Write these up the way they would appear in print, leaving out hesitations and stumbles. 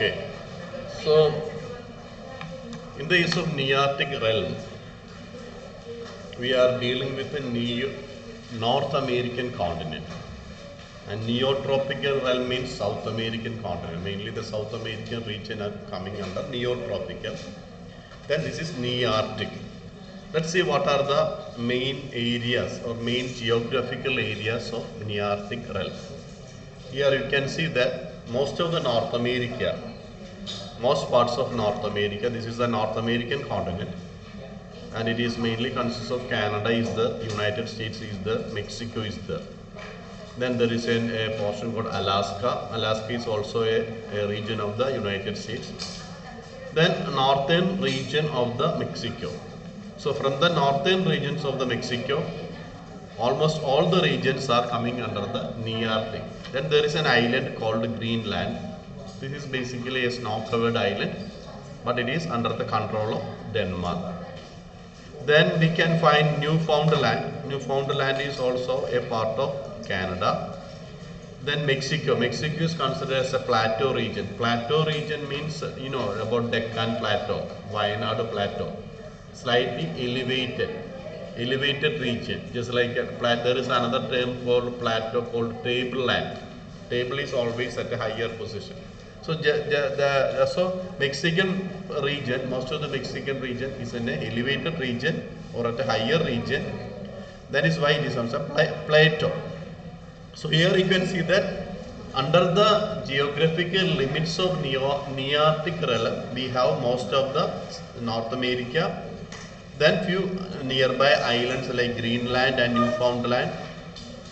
Okay, so in the case of Neartic realm, we are dealing with the North American continent, and Neotropical realm means South American continent. Mainly the South American region are coming under Neotropical. Then this is Nearctic. Let's see what are the main areas or main geographical areas of Nearctic realm. Here you can see that most of the North America, most parts of North America, this is the North American continent, and it is mainly consists of Canada is the, United States is the, Mexico is the. Then there is a portion called Alaska. Alaska is also a region of the United States. Then northern region of the Mexico. So from the northern regions of the Mexico, almost all the regions are coming under the Nearctic. Then there is an island called Greenland. This is basically a snow-covered island, but it is under the control of Denmark. Then we can find Newfoundland. Newfoundland is also a part of Canada. Then Mexico. Mexico is considered as a plateau region. Plateau region means, you know, about Deccan Plateau, Wayanad Plateau. Slightly elevated region. Just like there is another term for plateau called tableland. Table is always at a higher position. So Mexican region, most of the Mexican region is in an elevated region or at a higher region. That is why it is also plateau. So here you can see that under the geographical limits of Nearctic realm, we have most of the North America, then few nearby islands like Greenland and Newfoundland,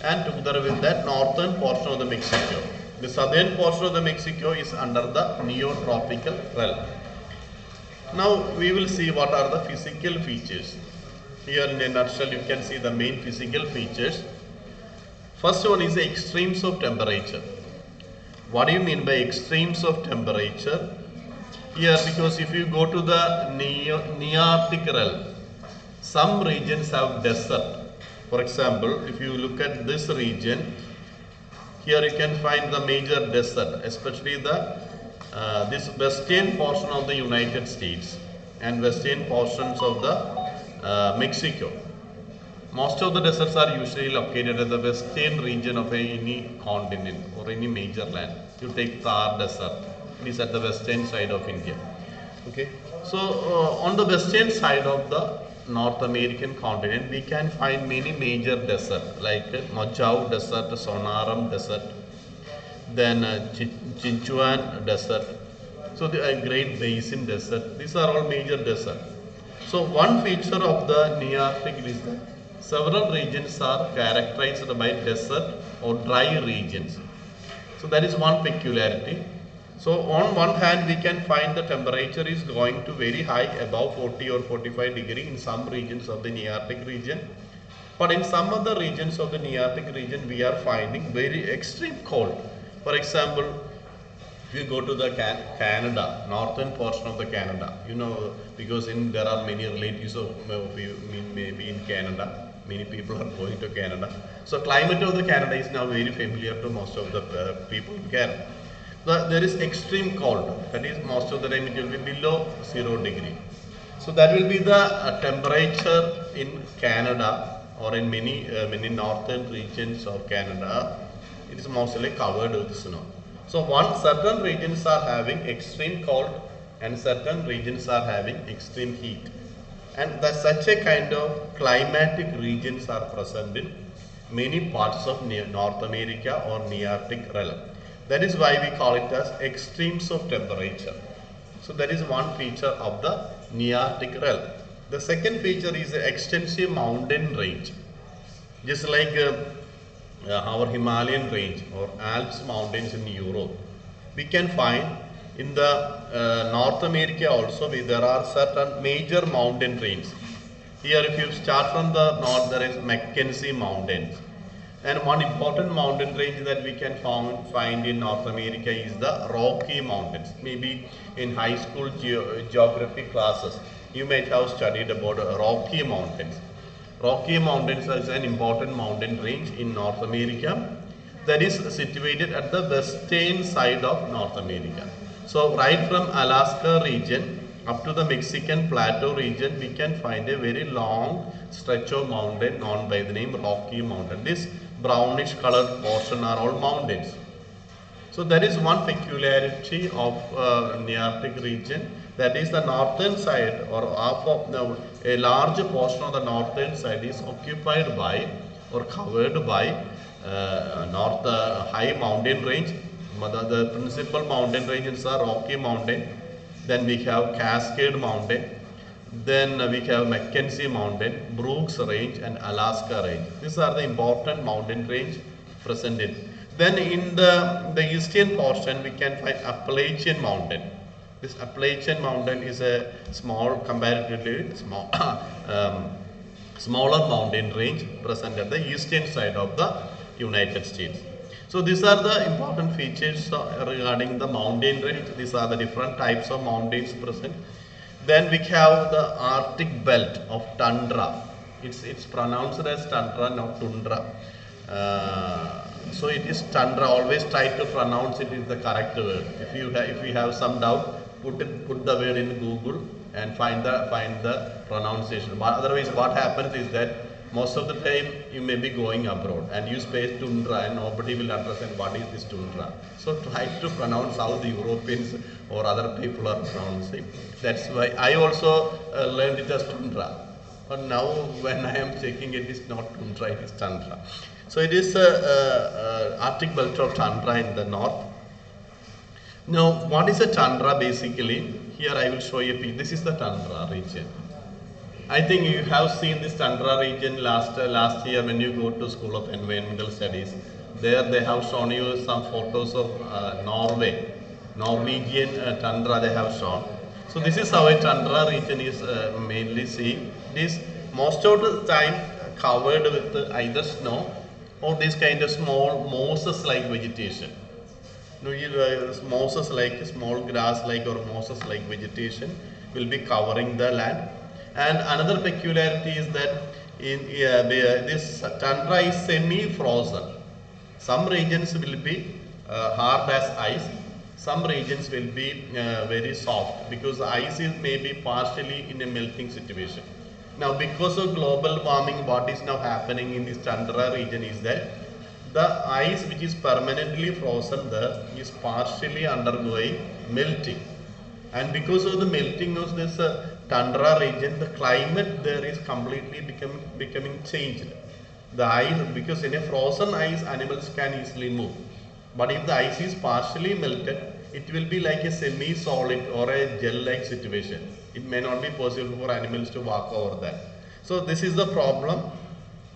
and together with that northern portion of the Mexico. The southern portion of the Mexico is under the Neotropical realm. Now we will see what are the physical features. Here in a nutshell you can see the main physical features. First one is the extremes of temperature. What do you mean by extremes of temperature? Here, because if you go to the Nearctic realm, some regions have desert. For example, if you look at this region, here you can find the major desert, especially the this western portion of the United States and western portions of the Mexico. Most of the deserts are usually located at the western region of any continent or any major land. You take Thar Desert, it is at the western side of India. Okay, so on the western side of the North American continent, we can find many major deserts like Mojave Desert, Sonoran Desert, then Chinchuan Desert, so the Great Basin Desert. These are all major deserts. So one feature of the Nearctic is that several regions are characterized by desert or dry regions. So that is one peculiarity. So on one hand we can find the temperature is going to very high, above 40 or 45 degree in some regions of the Nearctic region. But in some other regions of the Nearctic region we are finding very extreme cold. For example, if you go to the Canada, northern portion of the Canada, you know, because there are many relatives of you maybe in Canada. Many people are going to Canada. So climate of the Canada is now very familiar to most of the people in Canada. There is extreme cold. That is, most of the time it will be below 0 degree. So that will be the temperature in Canada or in many northern regions of Canada. It is mostly covered with snow. So certain regions are having extreme cold and certain regions are having extreme heat. And such a kind of climatic regions are present in many parts of North America or Nearctic realm. That is why we call it as extremes of temperature. So that is one feature of the Nearctic realm. The second feature is the extensive mountain range. Just like our Himalayan range or Alps mountains in Europe, we can find in the North America also there are certain major mountain ranges. Here if you start from the north, there is Mackenzie Mountains. And one important mountain range that we can find in North America is the Rocky Mountains. Maybe in high school geography classes, you might have studied about Rocky Mountains. Rocky Mountains is an important mountain range in North America that is situated at the western side of North America. So right from Alaska region up to the Mexican Plateau region, we can find a very long stretch of mountain known by the name Rocky Mountain. This brownish colored portion are all mountains. So that is one peculiarity of Neartic region, that is the northern side or half of a large portion of the northern side is occupied by or covered by high mountain range. The principal mountain ranges are Rocky Mountain, then we have Cascade Mountain, then we have Mackenzie Mountain, Brooks Range and Alaska Range. These are the important mountain range presented. Then in the eastern portion we can find Appalachian Mountain. This Appalachian Mountain is a small, comparatively small, smaller mountain range present at the eastern side of the United States. So these are the important features regarding the mountain range. These are the different types of mountains present. Then we have the Arctic belt of tundra. It's pronounced as tundra, not tundra. So it is tundra. Always try to pronounce it in the correct word. If you have some doubt, put the word in Google and find the pronunciation. But otherwise, what happens is that most of the time you may be going abroad and you space tundra and nobody will understand what is this tundra. So try to pronounce how the Europeans or other people are pronouncing. That's why I also learned it as tundra. But now when I am checking it is not tundra, it is tundra. So it is Arctic belt of tundra in the north. Now what is a tundra basically? Here I will show you. This is the tundra region. I think you have seen this tundra region last year when you go to School of Environmental Studies. There they have shown you some photos of Norwegian tundra they have shown. So this is how a tundra region is mainly seen. It is most of the time covered with either snow or this kind of small mosses-like vegetation. Mosses-like, small grass-like or mosses-like vegetation will be covering the land. And another peculiarity is that this tundra is semi-frozen. Some regions will be hard as ice. Some regions will be very soft because the ice is maybe partially in a melting situation. Now because of global warming, what is now happening in this tundra region is that the ice which is permanently frozen there is partially undergoing melting. And because of the melting of this tundra region, the climate there is completely becoming changed. The ice, because in a frozen ice, animals can easily move. But if the ice is partially melted, it will be like a semi-solid or a gel-like situation. It may not be possible for animals to walk over that. So this is the problem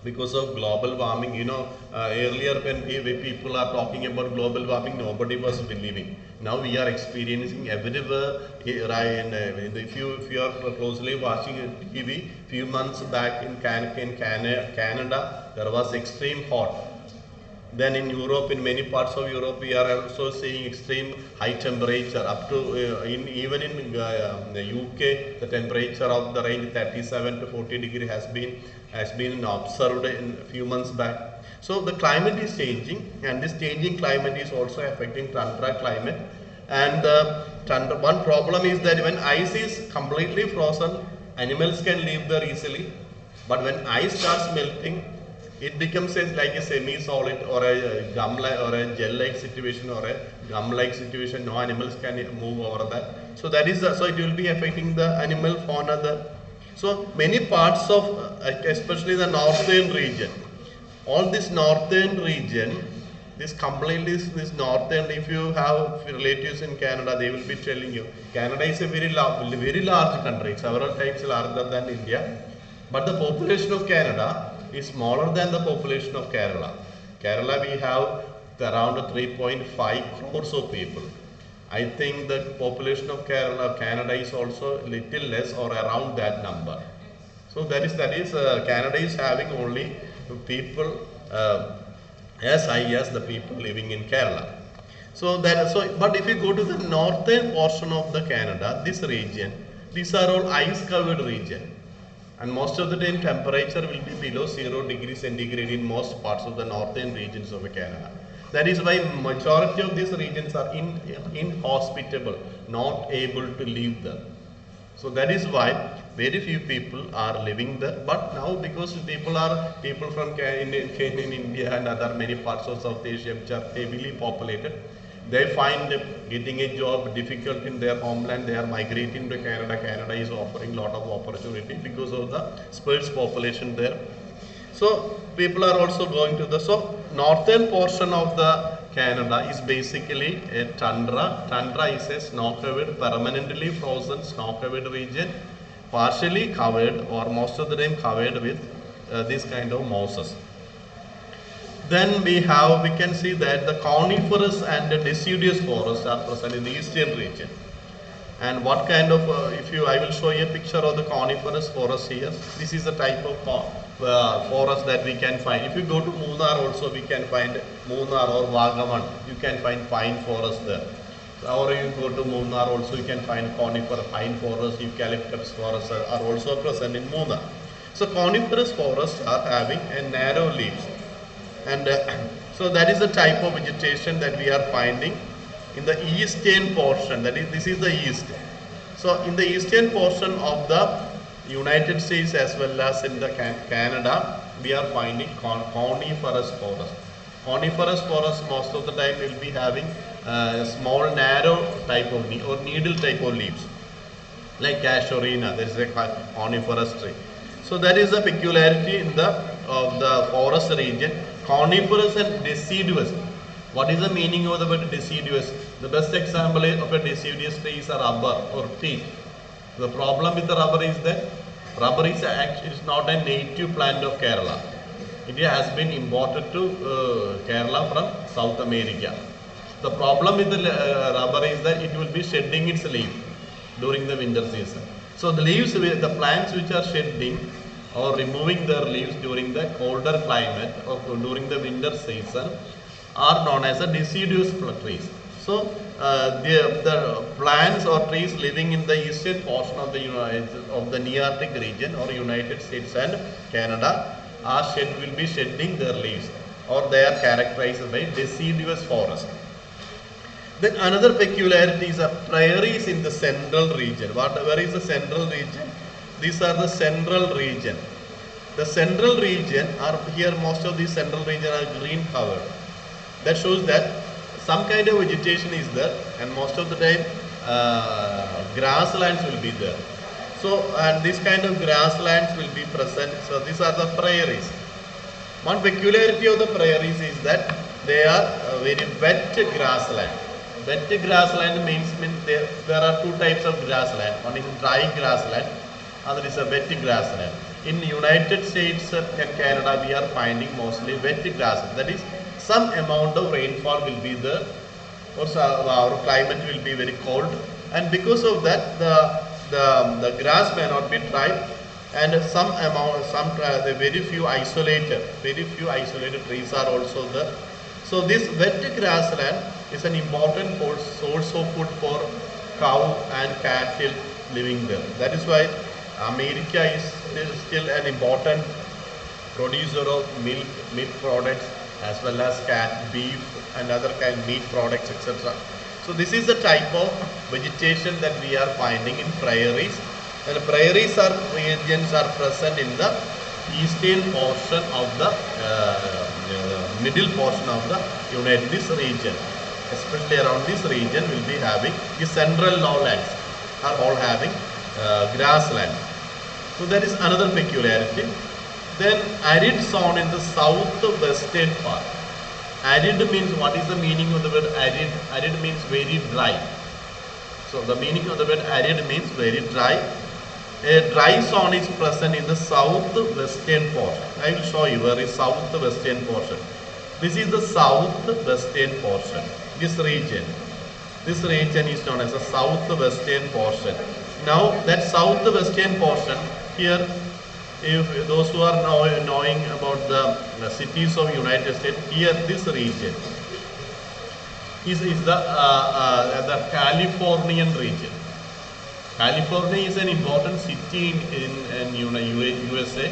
because of global warming. Earlier when people are talking about global warming, nobody was believing. Now we are experiencing everywhere. If you are closely watching TV, few months back in Canada, there was extreme hot. Then in Europe, in many parts of Europe, we are also seeing extreme high temperature up to even in the UK, the temperature of the range 37 to 40 degree has been observed in a few months back. So the climate is changing, and this changing climate is also affecting tundra climate. And one problem is that when ice is completely frozen, animals can live there easily. But when ice starts melting, it becomes like a semi-solid or a gum-like or a gel-like situation or a gum-like situation. No animals can move over that. So that is so it will be affecting the animal fauna there. So many parts of, especially the northern region, all this northern region, this northern. If you have relatives in Canada, they will be telling you Canada is a very large country, several times larger than India, but the population of Canada is smaller than the population of Kerala. Kerala we have around 3.5 crores of people. I think the population of Canada is also little less or around that number. So that is Canada is having only people as high as the people living in Kerala. But if you go to the northern portion of the Canada, this region, these are all ice covered region. And most of the time temperature will be below 0 degrees centigrade in most parts of the northern regions of Canada. That is why majority of these regions are inhospitable, not able to live there. So that is why very few people are living there. But now, because people from in India and other many parts of South Asia which are heavily populated, they find getting a job difficult in their homeland. They are migrating to Canada. Canada is offering lot of opportunity because of the sparse population there. So people are also going to the northern portion of the Canada is basically a tundra. Tundra is a snow-covered, permanently frozen snow-covered region, partially covered or most of the time covered with this kind of mosses. Then we can see that the coniferous and the deciduous forests are present in the eastern region. And what kind of, I will show you a picture of the coniferous forest here. This is the type of forest that we can find. If you go to Munnar also, we can find Munnar or Vagaman. You can find pine forest there. Or you go to Munnar also, you can find coniferous pine forest, eucalyptus forests are also present in Munnar. So coniferous forests are having a narrow leaves. And so that is the type of vegetation that we are finding in the eastern portion. That is, this is the east. So in the eastern portion of the United States as well as in the Canada, we are finding coniferous forest. Coniferous forest most of the time will be having a small narrow type of or needle type of leaves, like casuarina. There is a coniferous tree. So that is the peculiarity in of the forest region. Coniferous and deciduous. What is the meaning of the word deciduous? The best example of a deciduous tree is a rubber or teak. The problem with the rubber is that rubber is not a native plant of Kerala. It has been imported to Kerala from South America. The problem with the rubber is that it will be shedding its leaf during the winter season. So the leaves, the plants which are shedding or removing their leaves during the colder climate or during the winter season are known as a deciduous trees. So the plants or trees living in the eastern portion of the Neartic region or United States and Canada will be shedding their leaves, or they are characterized by deciduous forest. Then another peculiarity is prairies in the central region. Where is the central region? These are the central region. The central region are here, most of these central region are green covered. That shows that some kind of vegetation is there, and most of the time grasslands will be there. So, and this kind of grasslands will be present. So these are the prairies. One peculiarity of the prairies is that they are very wet grassland. Wet grassland means there are two types of grassland. One is dry grassland, other is a wet grassland. In the United States and Canada, we are finding mostly wet grassland. That is, some amount of rainfall will be there, or our climate will be very cold, and because of that, the grass may not be dry, and very few isolated trees are also there. So this wet grassland is an important source of food for cow and cattle living there. That is why America is still an important producer of milk products, as well as beef and other kind of meat products, etc. So this is the type of vegetation that we are finding in prairies. And prairies regions are present in the eastern portion of the middle portion of the this region. Especially around this region will be having the central lowlands are all having grassland. So there is another peculiarity. Then arid zone in the southwestern part. Arid means, what is the meaning of the word arid? Arid means very dry. So the meaning of the word arid means very dry. A dry zone is present in the southwestern portion. I will show you where is southwestern portion. This is the southwestern portion. This region is known as the southwestern portion. Now that southwestern portion here, if those who are knowing about the cities of United States, here this region is the Californian region. California is an important city in USA,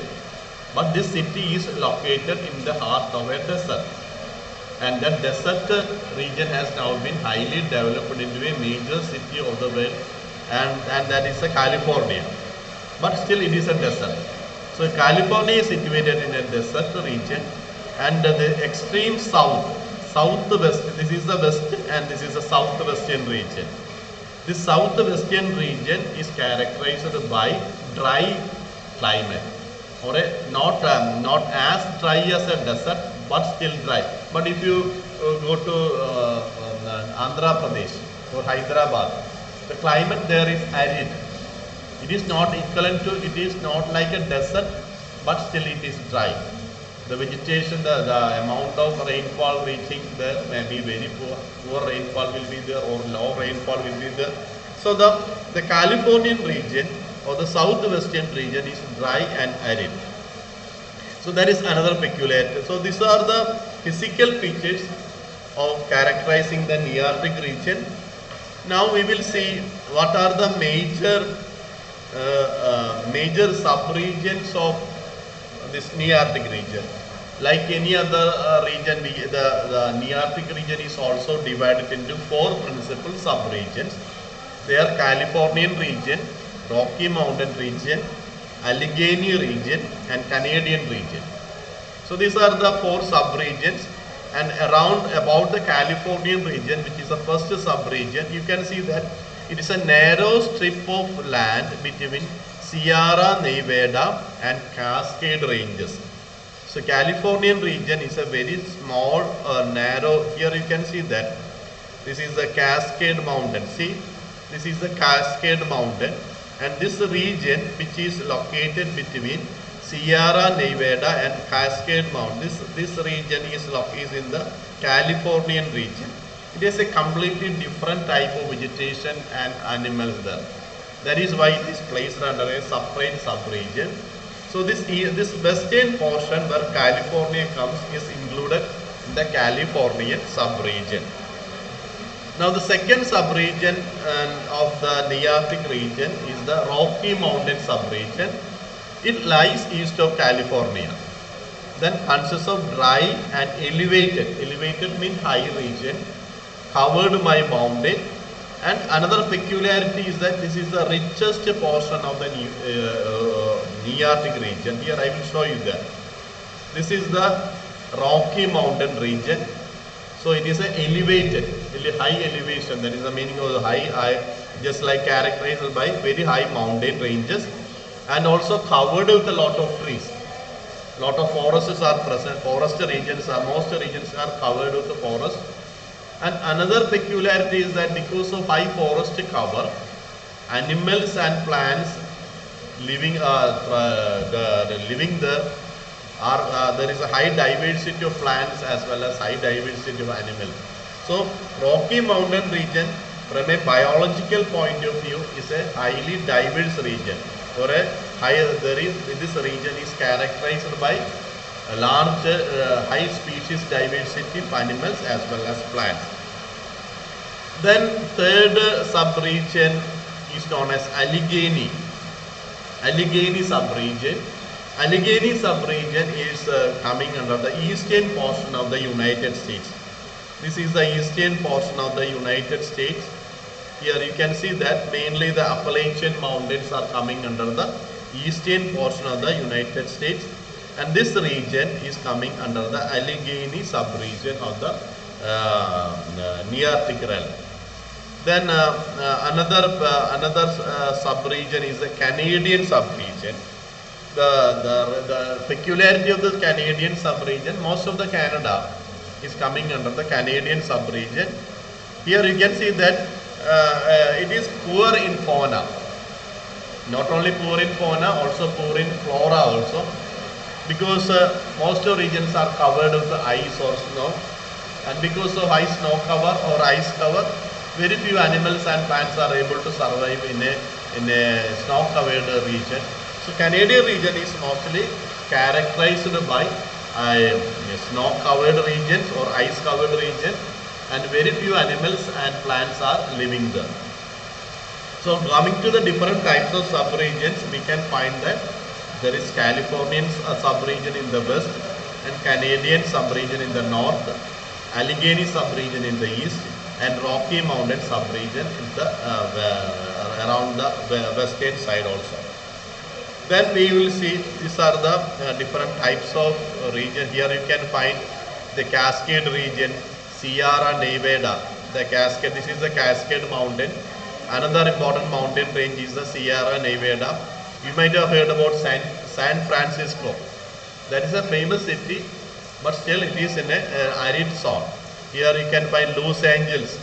but this city is located in the heart of a desert. and that desert region has now been highly developed into a major city of the world, and that is California. But still it is a desert. So California is situated in a desert region, and the extreme southwest, this is the west and this is the southwestern region. The southwestern region is characterized by dry climate, or not as dry as a desert, but still dry. But if you go to Andhra Pradesh or Hyderabad, the climate there is arid. It is not equivalent to, it is not like a desert, but still it is dry. The vegetation, the amount of rainfall reaching there may be very poor rainfall will be there, or low rainfall will be there. So the Californian region or the southwestern region is dry and arid. So that is another peculiarity. So these are the physical features of characterizing the Neartic region. Now we will see what are the major subregions of this Neartic region. Like any other region, the Neartic region is also divided into 4 principal subregions. They are Californian region, Rocky Mountain region, Allegheny region, and Canadian region. So these are the 4 subregions, and about the Californian region, which is the first subregion, you can see that it is a narrow strip of land between Sierra Nevada and Cascade ranges. So Californian region is a very small, narrow. Here you can see that this is the Cascade Mountain. See, this is the Cascade Mountain, and this region, which is located between Sierra Nevada and Cascade Mountain, this region is in the Californian region. It is a completely different type of vegetation and animals there. That is why it is placed under a separate subregion. So this western portion where California comes is included in the Californian subregion. Now the second subregion of the Neartic region is the Rocky Mountain subregion. It lies east of California. Then consists of dry and elevated means high region, covered by mountain. And another peculiarity is that this is the richest portion of the Neartic region. Here I will show you that. This is the Rocky Mountain region. So it is a elevated, high elevation. That is the meaning of the high, just like characterized by very high mountain ranges, and also covered with a lot of trees. Lot of forests are present. Most regions are covered with the forest. And another peculiarity is that because of high forest cover, animals and plants living there there is a high diversity of plants as well as high diversity of animals. So Rocky Mountain region, from a biological point of view, is a highly diverse region. This region is characterized by a large high species diversity of animals as well as plants. Then third subregion is known as Allegheny subregion. Allegheny subregion is coming under the eastern portion of the United States. This is the eastern portion of the United States. Here you can see that mainly the Appalachian Mountains are coming under the eastern portion of the United States. And this region is coming under the Allegheny subregion of the Neartic realm. Then another subregion is the Canadian subregion. The peculiarity of the Canadian subregion, most of the Canada is coming under the Canadian subregion. Here you can see that it is poor in fauna. Not only poor in fauna, also poor in flora also. Because most of regions are covered with ice or snow, and because of high snow cover or ice cover, very few animals and plants are able to survive in a snow covered region. So Canadian region is mostly characterized by snow covered regions or ice covered region, and very few animals and plants are living there. So coming to the different types of subregions, we can find that there is Californian subregion in the west and Canadian subregion in the north. Allegheny subregion in the east, and Rocky Mountain subregion in the around the western side also. Then we will see these are the different types of region. Here you can find the Cascade region, Sierra Nevada. The Cascade, this is the Cascade Mountain. Another important mountain range is the Sierra Nevada. You might have heard about San Francisco. That is a famous city, but still it is in a arid zone. Here you can find Los Angeles.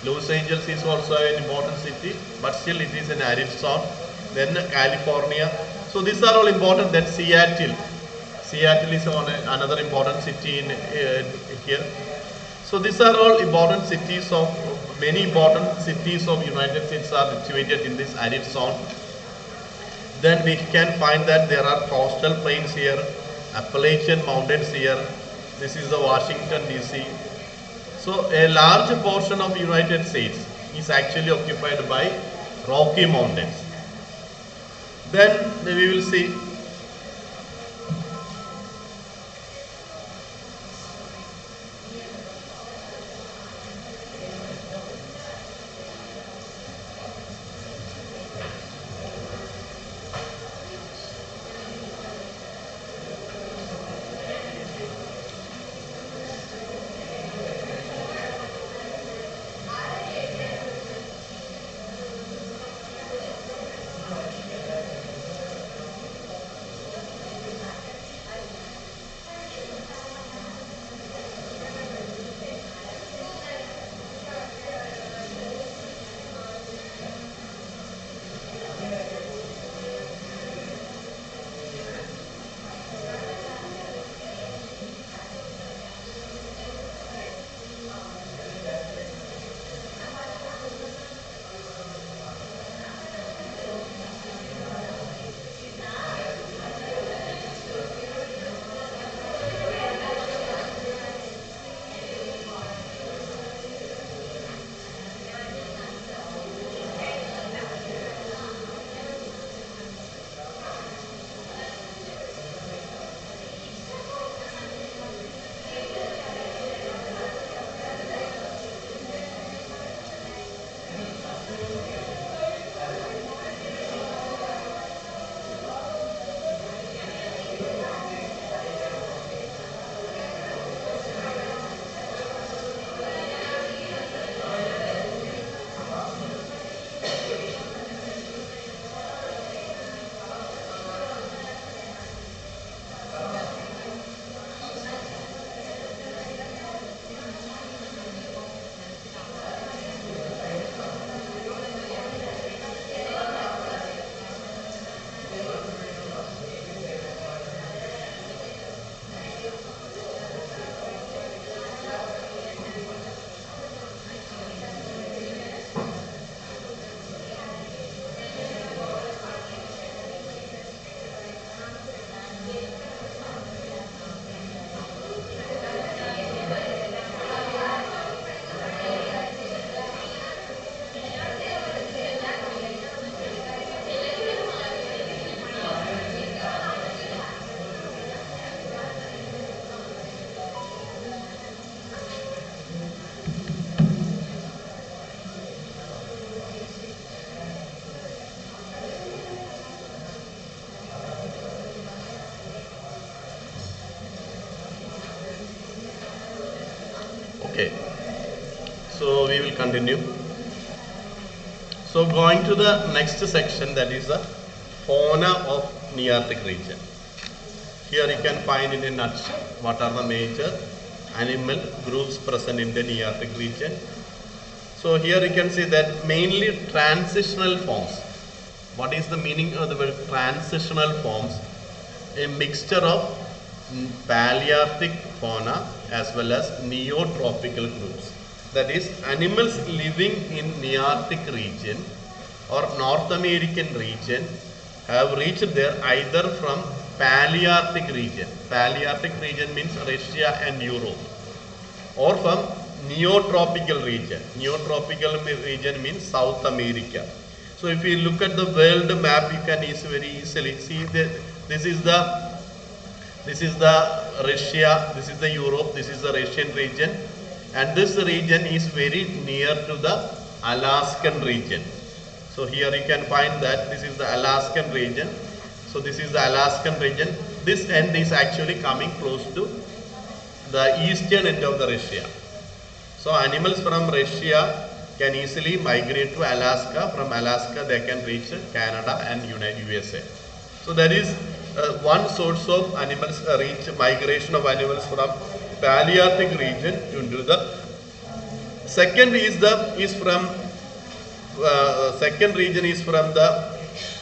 Los Angeles is also an important city, but still it is an arid zone. Then California. So these are all important. Then Seattle. Seattle is another important city in here. So these are all important cities of, many important cities of United States are situated in this arid zone. Then we can find that there are coastal plains here, Appalachian Mountains here. This is the Washington DC. So a large portion of United States is actually occupied by Rocky Mountains. Then we will see okay, so we will continue. So going to the next section, that is the fauna of Neartic region. Here you can find in a nutshell what are the major animal groups present in the Neartic region. So here you can see that mainly transitional forms. What is the meaning of the word transitional forms? A mixture of Palearctic fauna as well as neotropical groups. That is, animals living in Nearctic region or North American region have reached there either from Palearctic region. Palearctic region means Russia and Europe, or from neotropical region. Neotropical region means South America. So if you look at the world map, you can very easily see that this is the Russia, this is the Europe, this is the Russian region, and this region is very near to the Alaskan region. So here you can find that this is the Alaskan region. So this is the Alaskan region. This end is actually coming close to the eastern end of the Russia. So animals from Russia can easily migrate to Alaska. From Alaska they can reach Canada and USA. So that is one source of animals migration of animals from Palearctic region into the second second region is from the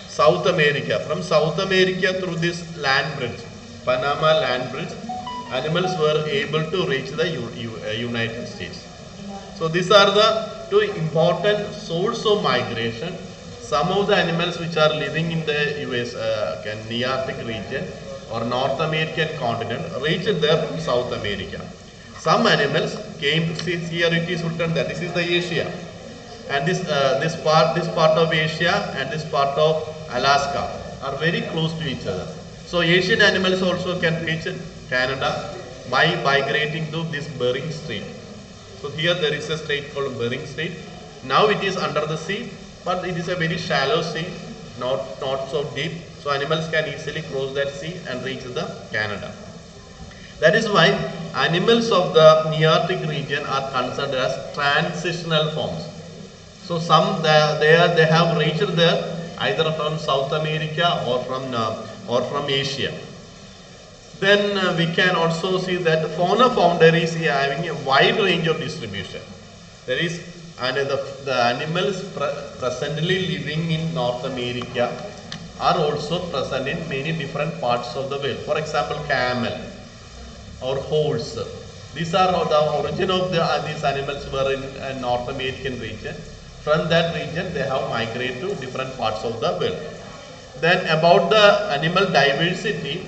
South America. From South America through this land bridge, Panama land bridge, animals were able to reach the United States. So these are the two important source of migration. Some of the animals which are living in the US Neartic region or North American continent reached there from South America. Some animals came, see here it is written that this is the Asia, and this part of Asia and this part of Alaska are very close to each other. So Asian animals also can reach Canada by migrating to this Bering Strait. So here there is a strait called Bering Strait. Now it is under the sea, but it is a very shallow sea, not so deep. So animals can easily cross that sea and reach the Canada. That is why animals of the Neartic region are considered as transitional forms. So some they have reached there either from South America or from Asia. Then we can also see that fauna founder is having a wide range of distribution. There is the animals presently living in North America are also present in many different parts of the world. For example, camel or horse. These are the origin of these animals were in North American region. From that region they have migrated to different parts of the world. Then about the animal diversity,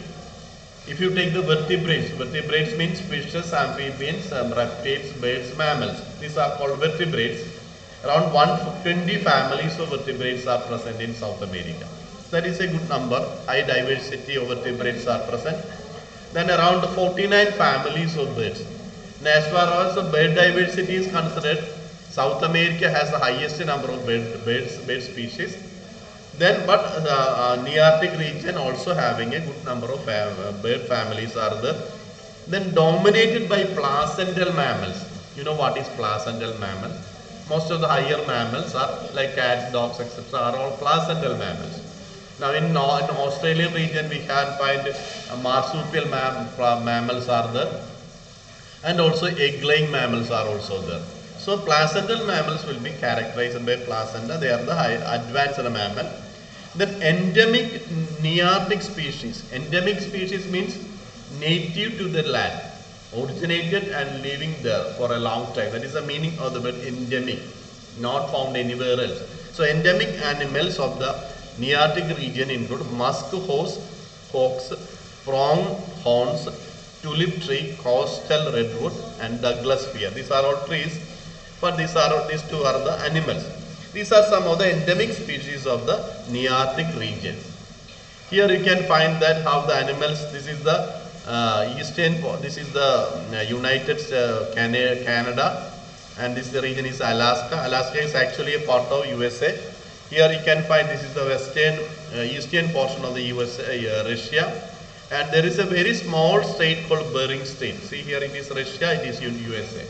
if you take the vertebrates means fishes, amphibians, reptiles, birds, mammals. These are called vertebrates. Around 120 families of vertebrates are present in South America. That is a good number. High diversity of vertebrates are present. Then around 49 families of birds. Now as far as the bird diversity is considered, South America has the highest number of bird species. Then, but the Neartic region also having a good number of bird families are there. Then dominated by placental mammals. You know what is placental mammal? Most of the higher mammals are like cats, dogs, etc. are all placental mammals. Now in Australian region we can find marsupial mammals are there, and also egg-laying mammals are also there. So placental mammals will be characterized by placenta. They are the high advanced mammal. Then endemic Neartic species. Endemic species means native to the land, originated and living there for a long time. That is the meaning of the word endemic, not found anywhere else. So endemic animals of the Neartic region include musk horse, hawks, pronghorns, tulip tree, coastal redwood, and Douglas fir. These are all trees, but these two are the animals. These are some of the endemic species of the Neartic region. Here you can find that how the animals. This is the this is the United Canada, and this region is Alaska. Alaska is actually a part of USA. Here you can find this is the eastern portion of the USA, Russia, and there is a very small strait called Bering Strait. See here it is Russia, it is USA.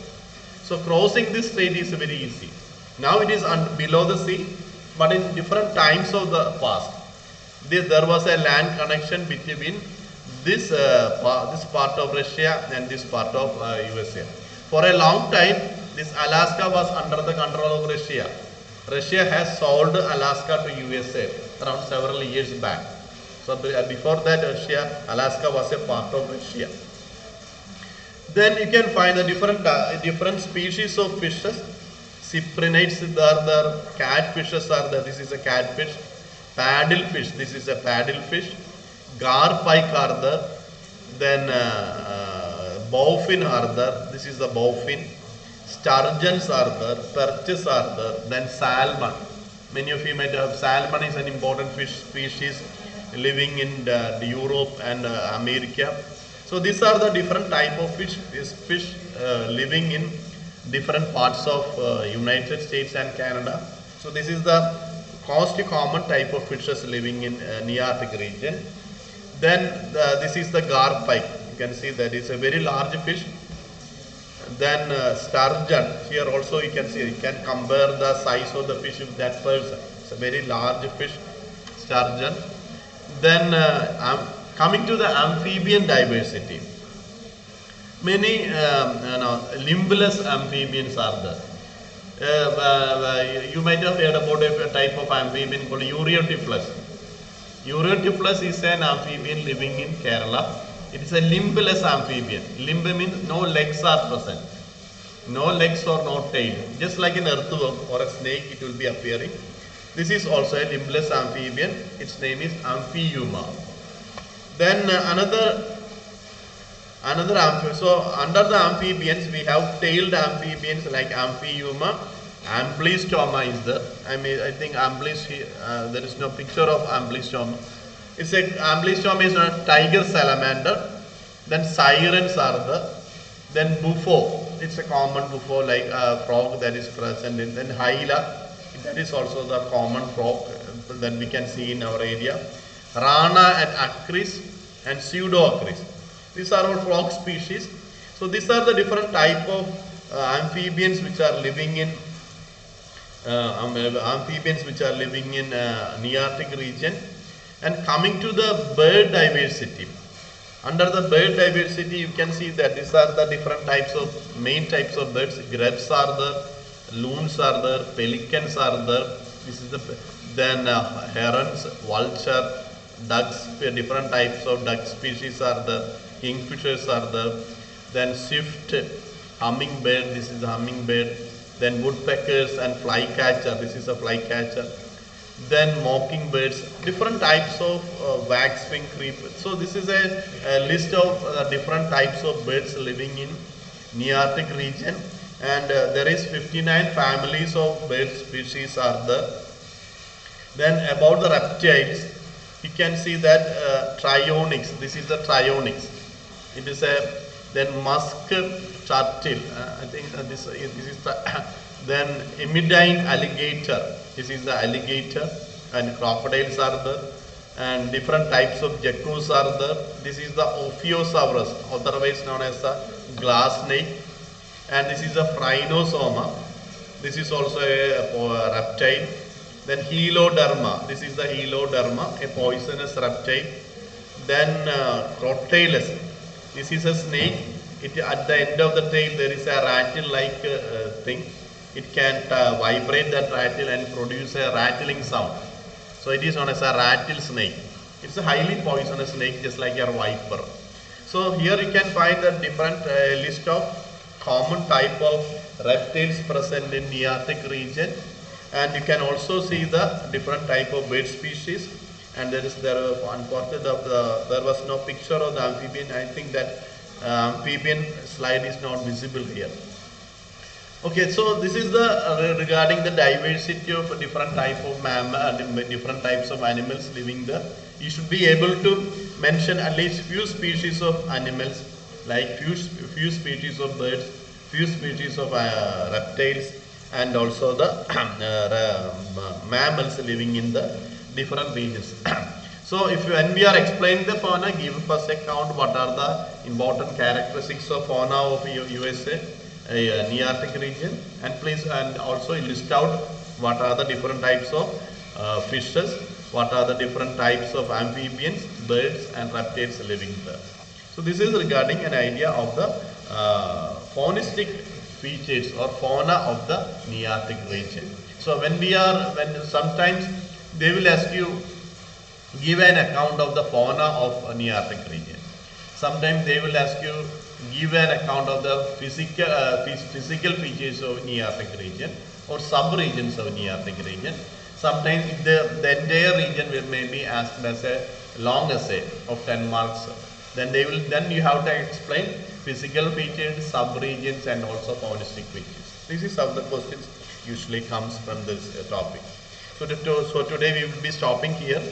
So crossing this strait is very easy. Now it is below the sea, but in different times of the past, there was a land connection between this part of Russia and this part of USA. For a long time, this Alaska was under the control of Russia. Russia has sold Alaska to USA around several years back. So before that, Alaska was a part of Russia. Then you can find the different species of fishes. Cyprinids are there, catfishes are there. This is a catfish. Paddlefish. This is a paddlefish. Garpike are there. Then bowfin are there. This is the bowfin. Sturgeons are there. Perches are there. Then salmon. Many of you might have salmon is an important fish species living in Europe and America. So these are the different type of fish living in different parts of United States and Canada. So this is the most common type of fishes living in Neartic region. Then this is the garpike. You can see that it's a very large fish. Then sturgeon. Here also you can see, you can compare the size of the fish with that person. It's a very large fish, sturgeon. Then coming to the amphibian diversity. Many limbless amphibians are there. You might have heard about a type of amphibian called Ureotyphus. Ureotyphus is an amphibian living in Kerala. It is a limbless amphibian. Limb means no legs are present. No legs or no tail. Just like an earthworm or a snake, it will be appearing. This is also a limbless amphibian. Its name is Amphiuma. Then another amphibian. So under the amphibians, we have tailed amphibians like Amphiuma. Amblystoma is there. I think there is no picture of Amblystoma. Amblystoma is a tiger salamander. Then sirens are there. Then buffo. It's a common buffo like a frog that is present in. Then hyla. That is also the common frog that we can see in our area. Rana and acris and pseudo-acris. These are all frog species. So these are the different type of amphibians which are living in Neartic region. And coming to the bird diversity. Under the bird diversity, you can see that these are the different types of main types of birds. Grebes are there, loons are there, pelicans are there. This is then herons, vulture, ducks. Different types of duck species are there. Kingfishers are there. Then swift, hummingbird. This is a hummingbird. Then woodpeckers and flycatcher. This is a flycatcher. Then mockingbirds, different types of waxwing creepers. So this is a list of different types of birds living in Neartic region, and there is 59 families of bird species are there. Then about the reptiles, you can see that trionyx. This is the trionyx. It is a then musk turtle. I think this is the then imidine alligator. This is the alligator, and crocodiles are there, and different types of geckos are there. This is the Ophiosaurus, otherwise known as the glass snake, and this is the Phrynosoma. This is also a reptile. Then Heloderma. This is the Heloderma, a poisonous reptile. Then Crotalus. This is a snake. At the end of the tail there is a rattle-like thing. It can vibrate that rattle and produce a rattling sound. So it is known as a rattlesnake. It's a highly poisonous snake, just like your viper. So here you can find a different list of common type of reptiles present in Neartic region, and you can also see the different type of bird species. And there was no picture of the amphibian. I think that amphibian slide is not visible here. Okay, so this is the regarding the diversity of different type of different types of animals living there. You should be able to mention at least few species of animals, like few species of birds, few species of reptiles, and also the mammals living in the different regions. So when we are explaining the fauna, give us a count what are the important characteristics of fauna of USA. Neartic region, and please also list out what are the different types of fishes, what are the different types of amphibians, birds and reptiles living there. So this is regarding an idea of the faunistic features or fauna of the Neartic region. So when sometimes they will ask you give an account of the fauna of Neartic region. Sometimes they will ask you give an account of the physical features of Neartic region or sub-regions of Neartic region. Sometimes the entire region may be asked as a long essay of 10 marks. Then you have to explain physical features, sub-regions and also faunistic features. This is how the questions usually comes from this topic. So today we will be stopping here.